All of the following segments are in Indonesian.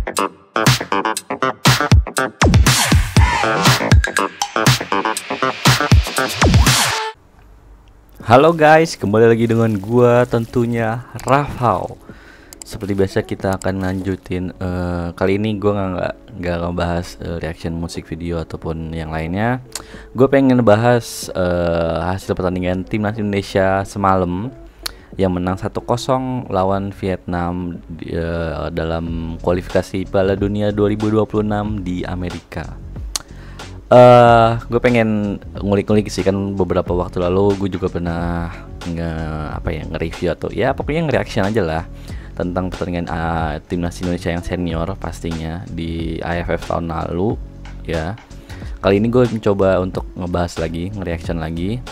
Halo guys, kembali lagi dengan gua tentunya Rafau. Seperti biasa kita akan lanjutin. Kali ini gua nggak ngebahas reaction musik video ataupun yang lainnya. Gue pengen bahas hasil pertandingan timnas Indonesia semalam yang menang 1-0 lawan Vietnam dalam kualifikasi Piala Dunia 2026 di Amerika. Gue pengen ngulik-ngulik sih, kan beberapa waktu lalu gue juga pernah nge-review atau ya pokoknya nge-reaction aja lah tentang pertandingan timnas Indonesia yang senior pastinya di AFF tahun lalu ya. Kali ini gue mencoba untuk ngebahas lagi, nge-reaction lagi.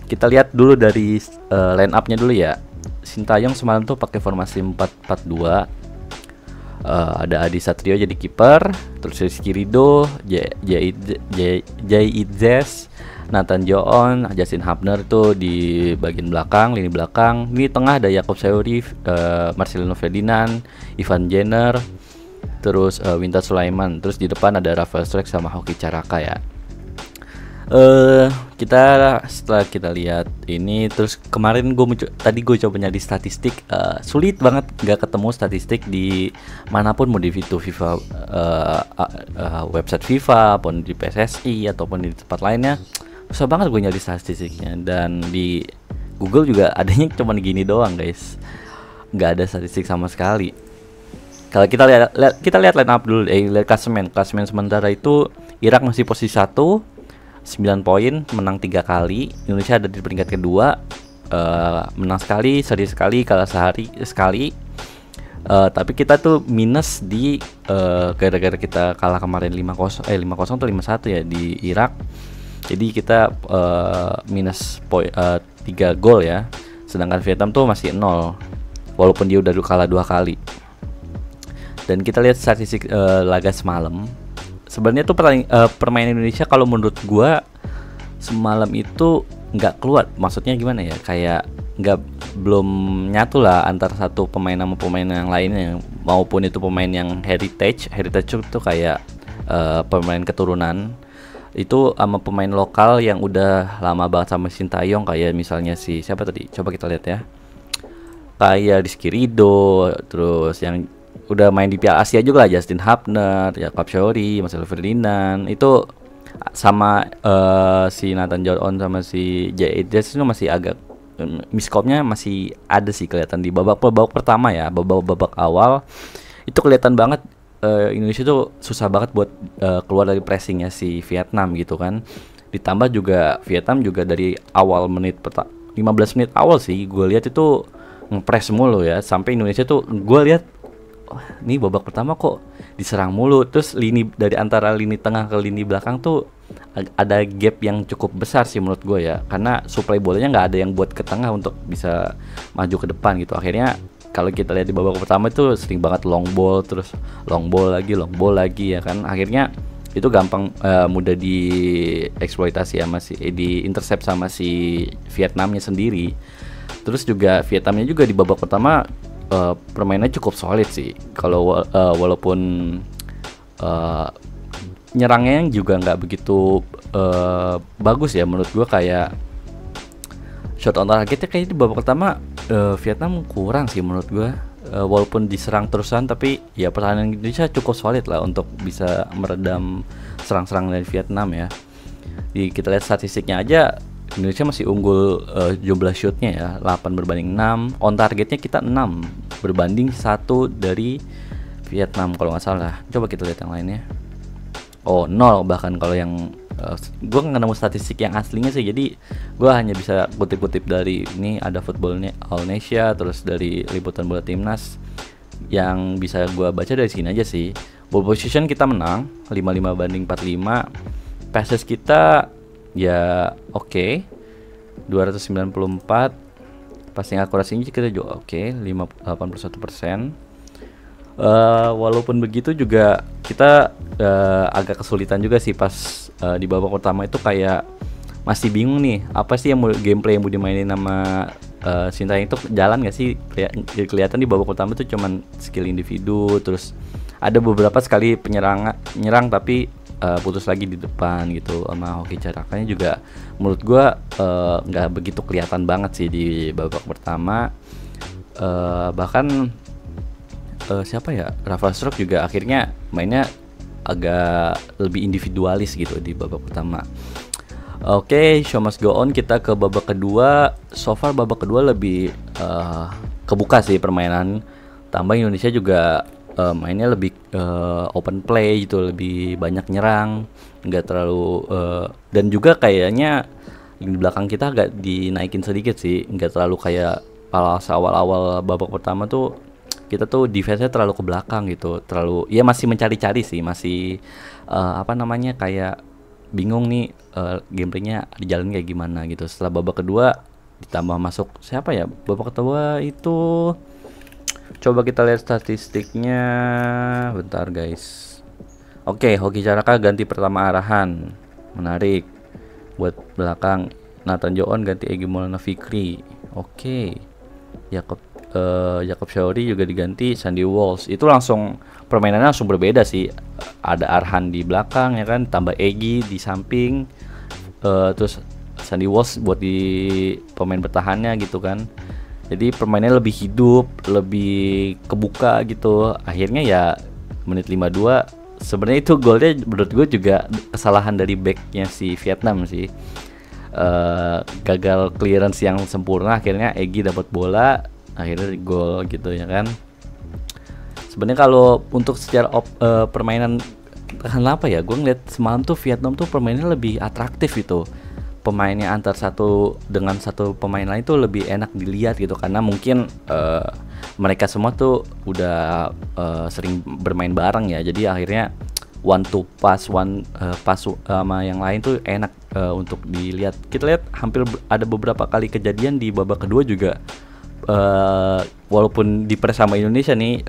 Kita lihat dulu dari line up-nya dulu ya. Sintayong semalam tuh pakai formasi 4-4-2. Ada Adi Satrio jadi kiper, terus Rizky Ridho, Jai Idzes, Nathan Joon, Justin Hubner tuh di bagian belakang, lini belakang. Di tengah ada Yaakob Sayuri, Marcelino Ferdinand, Ivan Jenner, terus Winter Sulaiman. Terus di depan ada Rafael Struijk sama Hoki Caraka ya. Setelah kita lihat ini, terus kemarin tadi gue coba nyari statistik, sulit banget nggak ketemu statistik di manapun, mau di FIFA, website FIFA, ataupun di PSSI ataupun di tempat lainnya. Susah banget gue nyari statistiknya, dan di Google juga adanya cuma gini doang guys, nggak ada statistik sama sekali. Kalau kita lihat line up dulu, lihat klasemen sementara itu Irak masih posisi 1, 9 poin, menang 3 kali. Indonesia ada di peringkat kedua, menang sekali, seri sekali, kalah sekali. Tapi kita tuh minus di gara-gara kita kalah kemarin 5-0 atau 5-1 ya di Irak. Jadi kita minus 3 gol ya. Sedangkan Vietnam tuh masih 0 walaupun dia udah kalah 2 kali. Dan kita lihat statistik laga semalam. Sebenarnya tuh permainan Indonesia kalau menurut gua semalam itu nggak keluar. Maksudnya gimana ya? Kayak belum nyatu lah antara satu pemain sama pemain yang lainnya, maupun itu pemain yang heritage itu kayak pemain keturunan itu sama pemain lokal yang udah lama banget sama Sintayong, kayak misalnya si siapa tadi? Coba kita lihat ya. Kayak Rizky Ridho, terus yang udah main di Piala Asia juga lah, Justin Hubner, Yaakob Sayuri, Marcelo Ferdinand. Itu sama si Nathan Joon sama si Jai Idzes itu masih agak miskomnya masih ada sih kelihatan di babak pertama ya. Babak awal itu kelihatan banget Indonesia tuh susah banget buat keluar dari pressingnya si Vietnam gitu kan. Ditambah juga Vietnam juga dari awal 15 menit awal sih gue lihat itu ngepress mulu ya, sampai Indonesia tuh gue lihat ini babak pertama kok diserang mulu. Terus dari antara lini tengah ke lini belakang tuh ada gap yang cukup besar sih menurut gue ya, karena suplai bolanya nggak ada yang buat ke tengah untuk bisa maju ke depan gitu. Akhirnya kalau kita lihat di babak pertama itu sering banget long ball, terus long ball lagi ya kan. Akhirnya itu gampang mudah dieksploitasi sama di intercept sama si Vietnamnya sendiri. Terus juga Vietnamnya juga di babak pertama permainannya cukup solid sih. Kalau walaupun nyerangnya juga nggak begitu bagus ya menurut gua, kayak shot on targetnya kayaknya di babak pertama Vietnam kurang sih menurut gua. Walaupun diserang terusan, tapi ya pertahanan Indonesia cukup solid lah untuk bisa meredam serang-serang dari Vietnam ya. Kita lihat statistiknya aja, Indonesia masih unggul jumlah shootnya ya, 8 berbanding 6. On targetnya kita 6 berbanding 1 dari Vietnam kalau nggak salah. Coba kita lihat yang lainnya. 0 bahkan kalau yang gue nggak nemu statistik yang aslinya sih. Jadi gue hanya bisa kutip-kutip dari ini, ada Football All Indonesia, terus dari liputan bola timnas. Yang bisa gue baca dari sini aja sih. Ball position kita menang 55 banding 45. Passes kita ya oke, 294. Passing akurasinya kita juga oke, 81%. Walaupun begitu juga kita agak kesulitan juga sih pas di babak pertama itu, kayak masih bingung nih apa sih yang gameplay yang mau dimainin sama Sintayong itu jalan nggak sih? Kelihatan di babak pertama tuh cuman skill individu, terus ada beberapa sekali nyerang tapi putus lagi di depan gitu. Sama Hoki Carakanya juga menurut gua nggak begitu kelihatan banget sih di babak pertama. Bahkan siapa ya, Rafa Stroke juga akhirnya mainnya agak lebih individualis gitu di babak pertama. Oke, show must go on. Kita ke babak kedua. So far babak kedua lebih kebuka sih permainan. Tambah Indonesia juga mainnya lebih open play gitu, lebih banyak nyerang, nggak terlalu dan juga kayaknya di belakang kita agak dinaikin sedikit sih, nggak terlalu kayak awal-awal babak pertama tuh kita tuh defense-nya terlalu ke belakang gitu, terlalu ya masih mencari-cari sih, masih apa namanya kayak bingung nih gameplaynya dijalin kayak gimana gitu. Setelah babak kedua ditambah masuk siapa ya, babak kedua itu coba kita lihat statistiknya bentar guys. Oke, Hoki Caraka ganti pertama arahan, menarik. Buat belakang Nathan Joon ganti Egy Maulana Fikri. Oke, Jacob Shaori juga diganti Sandy Walsh. Itu langsung permainannya langsung berbeda sih. Ada Arhan di belakang ya kan, tambah Egy di samping, terus Sandy Walsh buat di pemain bertahannya gitu kan. Jadi permainannya lebih hidup, lebih kebuka gitu. Akhirnya ya menit 52 sebenarnya itu golnya menurut gue juga kesalahan dari backnya si Vietnam sih. Gagal clearance yang sempurna, akhirnya Egy dapat bola, akhirnya gol gitu ya kan. Sebenarnya kalau untuk secara permainan kenapa ya, gue ngeliat semalam tuh Vietnam tuh permainannya lebih atraktif gitu. Pemainnya antar satu dengan satu pemain lain tuh lebih enak dilihat gitu, karena mungkin mereka semua tuh udah sering bermain bareng ya, jadi akhirnya one to pass sama yang lain tuh enak untuk dilihat. Kita lihat hampir ada beberapa kali kejadian di babak kedua juga, walaupun dipres sama Indonesia nih,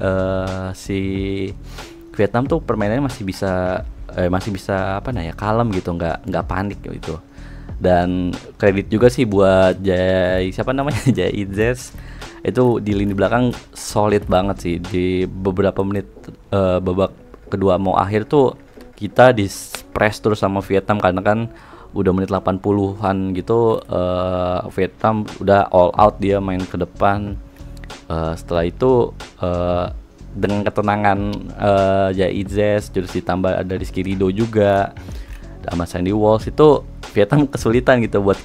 si Vietnam tuh permainannya masih bisa apa namanya, kalem gitu, nggak panik gitu. Dan kredit juga sih buat siapa namanya Jai Izzes, itu di lini belakang solid banget sih. Di beberapa menit babak kedua mau akhir tuh kita di press terus sama Vietnam, karena kan udah menit 80-an gitu, Vietnam udah all out, dia main ke depan. Setelah itu dengan ketenangan Jai Izzes, terus ditambah ada Rizky Ridho juga sama Sandy Walsh, itu Vietnam kesulitan gitu buat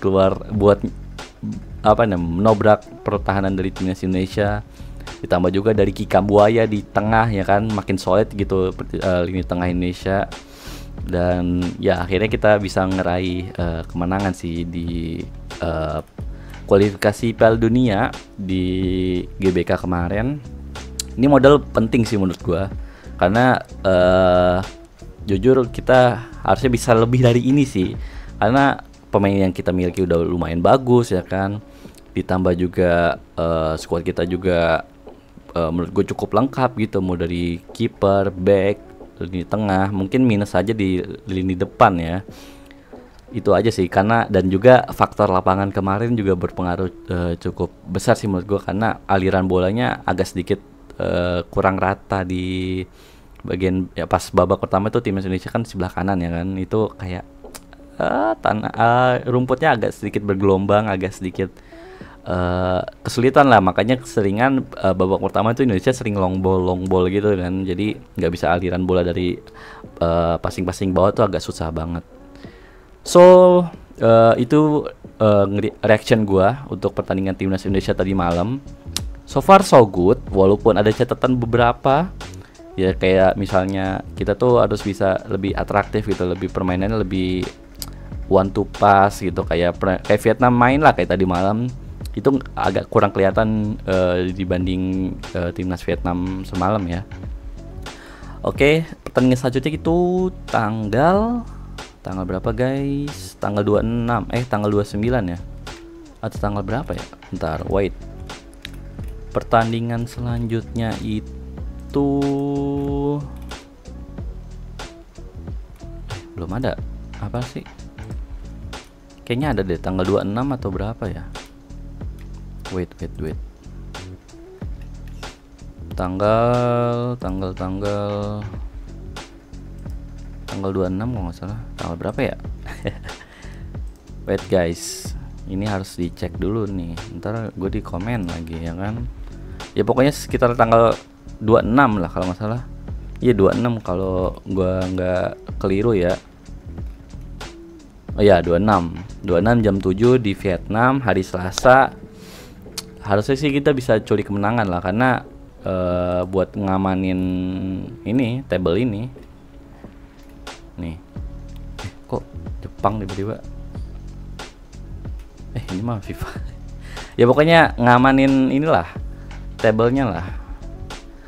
menobrak pertahanan dari timnas Indonesia. Ditambah juga dari Kika Buaya di tengah ya kan, makin solid gitu lini tengah Indonesia. Dan ya akhirnya kita bisa ngeraih kemenangan sih di kualifikasi Piala Dunia di GBK kemarin. Ini modal penting sih menurut gua, karena jujur kita harusnya bisa lebih dari ini sih, karena pemain yang kita miliki udah lumayan bagus ya kan. Ditambah juga squad kita juga menurut gue cukup lengkap gitu, mau dari kiper, back, lini tengah, mungkin minus aja di lini depan ya. Itu aja sih, karena dan juga faktor lapangan kemarin juga berpengaruh cukup besar sih menurut gue, karena aliran bolanya agak sedikit kurang rata di bagian ya. Pas babak pertama itu timnas Indonesia kan sebelah kanan ya kan, itu kayak rumputnya agak sedikit bergelombang, agak sedikit kesulitan lah. Makanya keseringan babak pertama itu Indonesia sering long ball gitu kan, jadi nggak bisa aliran bola dari passing bawah tuh agak susah banget. So itu reaction gua untuk pertandingan timnas Indonesia tadi malam. So far so good, walaupun ada catatan beberapa ya, kayak misalnya kita tuh harus bisa lebih atraktif gitu, lebih permainannya lebih one to pass gitu, kayak Vietnam main lah kayak tadi malam, itu agak kurang kelihatan dibanding timnas Vietnam semalam ya. Oke, pertandingan selanjutnya itu tanggal berapa guys? Tanggal 26 tanggal 29 ya, atau tanggal berapa ya, bentar wait. Pertandingan selanjutnya itu belum ada, apa sih? Kayaknya ada deh tanggal 26 atau berapa ya. Wait. Tanggal 26 kalau nggak salah. Tanggal berapa ya? Wait guys, ini harus dicek dulu nih. Ntar gue di komen lagi ya kan. Ya pokoknya sekitar tanggal 26 lah kalau nggak salah. Iya 26 kalau gue nggak keliru ya. Oh ya 26 jam 7 di Vietnam hari Selasa. Harusnya sih kita bisa curi kemenangan lah karena buat ngamanin ini table ini. Nih. Kok Jepang tiba-tiba? Ini mah FIFA. Ya pokoknya ngamanin inilah tablenya lah.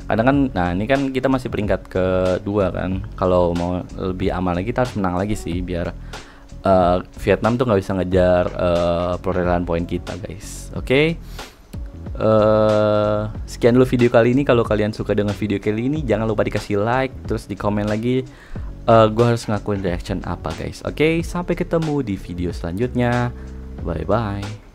Kadang kan, nah ini kan kita masih peringkat kedua kan. Kalau mau lebih aman lagi kita harus menang lagi sih biar Vietnam tuh nggak bisa ngejar perolehan poin kita guys. Oke. Sekian dulu video kali ini. Kalau kalian suka dengan video kali ini jangan lupa dikasih like, terus di komen lagi gue harus ngakuin reaction apa guys. Oke, sampai ketemu di video selanjutnya. Bye bye.